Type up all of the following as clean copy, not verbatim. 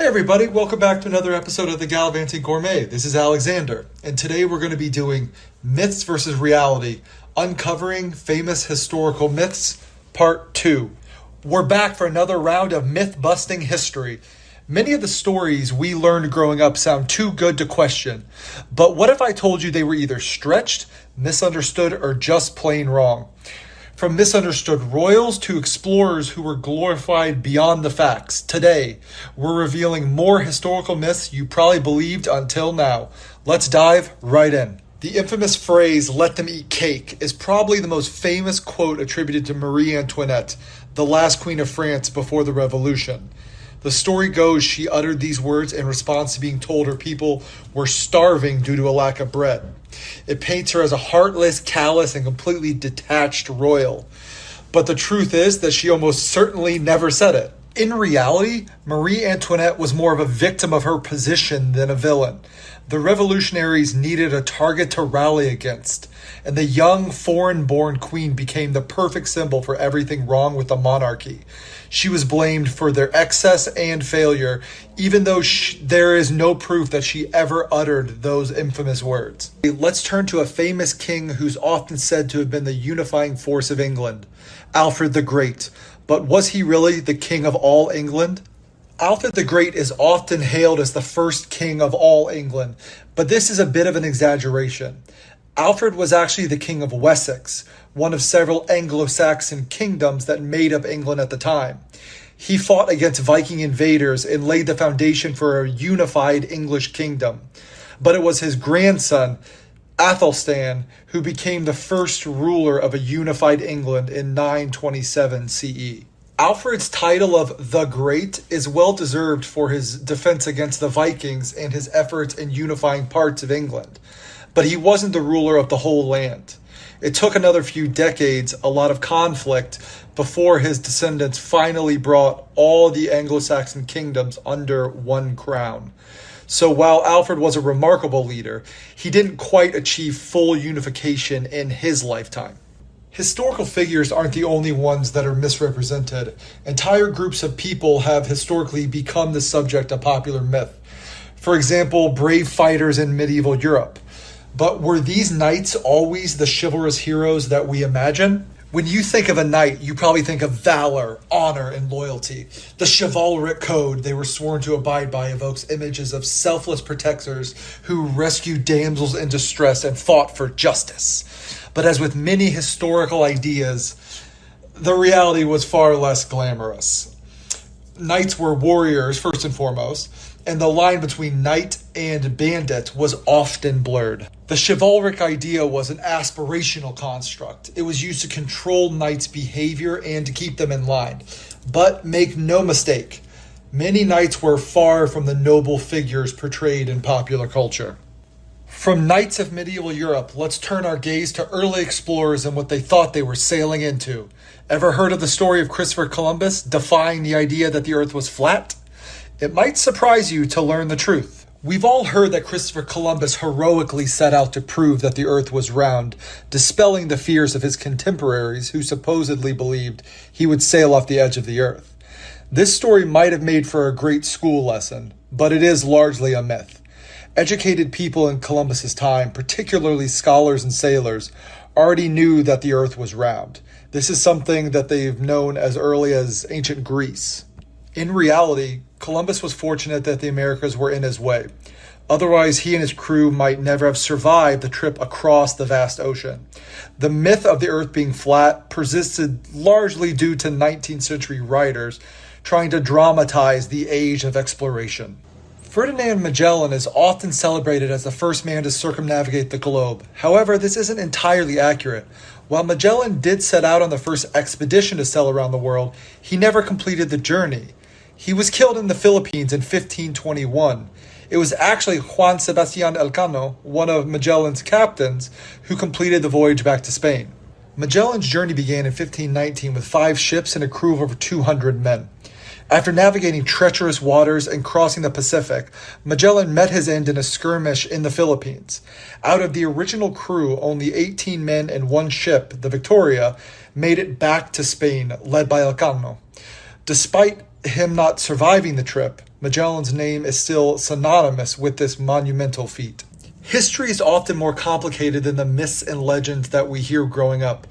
Hey everybody, welcome back to another episode of the Gallivanting Gourmet. This is Alexander, and today we're going to be doing myths versus reality, uncovering famous historical myths, part 2. We're back for another round of myth-busting history. Many of the stories we learned growing up sound too good to question, but what if I told you they were either stretched, misunderstood, or just plain wrong? From misunderstood royals to explorers who were glorified beyond the facts, today we're revealing more historical myths you probably believed until now. Let's dive right in. The infamous phrase, "let them eat cake," is probably the most famous quote attributed to Marie Antoinette, the last queen of France before the Revolution. The story goes she uttered these words in response to being told her people were starving due to a lack of bread. It paints her as a heartless, callous, and completely detached royal. But the truth is that she almost certainly never said it. In reality, Marie Antoinette was more of a victim of her position than a villain. The revolutionaries needed a target to rally against, and the young, foreign-born queen became the perfect symbol for everything wrong with the monarchy. She was blamed for their excess and failure, even though there is no proof that she ever uttered those infamous words. Let's turn to a famous king who's often said to have been the unifying force of England, Alfred the Great. But was he really the king of all England? Alfred the Great is often hailed as the first king of all England, but this is a bit of an exaggeration. Alfred was actually the king of Wessex, one of several Anglo-Saxon kingdoms that made up England at the time. He fought against Viking invaders and laid the foundation for a unified English kingdom. But it was his grandson, Athelstan, who became the first ruler of a unified England in 927 CE. Alfred's title of the Great is well deserved for his defense against the Vikings and his efforts in unifying parts of England. But he wasn't the ruler of the whole land. It took another few decades, a lot of conflict, before his descendants finally brought all the Anglo-Saxon kingdoms under one crown. So while Alfred was a remarkable leader, he didn't quite achieve full unification in his lifetime. Historical figures aren't the only ones that are misrepresented. Entire groups of people have historically become the subject of popular myth. For example, brave fighters in medieval Europe. But were these knights always the chivalrous heroes that we imagine? When you think of a knight, you probably think of valor, honor, and loyalty. The chivalric code they were sworn to abide by evokes images of selfless protectors who rescued damsels in distress and fought for justice. But as with many historical ideas, the reality was far less glamorous. Knights were warriors, first and foremost, and the line between knight and bandit was often blurred. The chivalric idea was an aspirational construct. It was used to control knights' behavior and to keep them in line. But make no mistake, many knights were far from the noble figures portrayed in popular culture. From knights of medieval Europe, let's turn our gaze to early explorers and what they thought they were sailing into. Ever heard of the story of Christopher Columbus defying the idea that the earth was flat? It might surprise you to learn the truth. We've all heard that Christopher Columbus heroically set out to prove that the earth was round, dispelling the fears of his contemporaries who supposedly believed he would sail off the edge of the earth. This story might have made for a great school lesson, but it is largely a myth. Educated people in Columbus's time, particularly scholars and sailors, already knew that the earth was round. This is something that they've known as early as ancient Greece. In reality, Columbus was fortunate that the Americas were in his way. Otherwise, he and his crew might never have survived the trip across the vast ocean. The myth of the earth being flat persisted largely due to 19th century writers trying to dramatize the age of exploration. Ferdinand Mellan is often celebrated as the first man to circumnavigate the globe. However, this isn't entirely accurate. While Magellan did set out on the first expedition to sail around the world, he never completed the journey. He was killed in the Philippines in 1521. It was actually Juan Sebastián Elcano, one of Magellan's captains, who completed the voyage back to Spain. Magellan's journey began in 1519 with 5 ships and a crew of over 200 men. After navigating treacherous waters and crossing the Pacific, Magellan met his end in a skirmish in the Philippines. Out of the original crew, only 18 men and 1 ship, the Victoria, made it back to Spain, led by Elcano. Despite him not surviving the trip, Magellan's name is still synonymous with this monumental feat. History is often more complicated than the myths and legends that we hear growing up.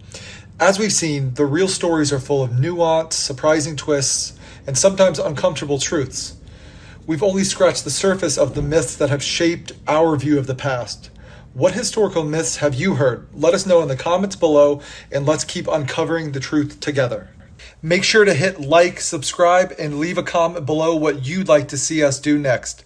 As we've seen, the real stories are full of nuance, surprising twists, and sometimes uncomfortable truths. We've only scratched the surface of the myths that have shaped our view of the past. What historical myths have you heard? Let us know in the comments below, and let's keep uncovering the truth together. Make sure to hit like, subscribe, and leave a comment below what you'd like to see us do next.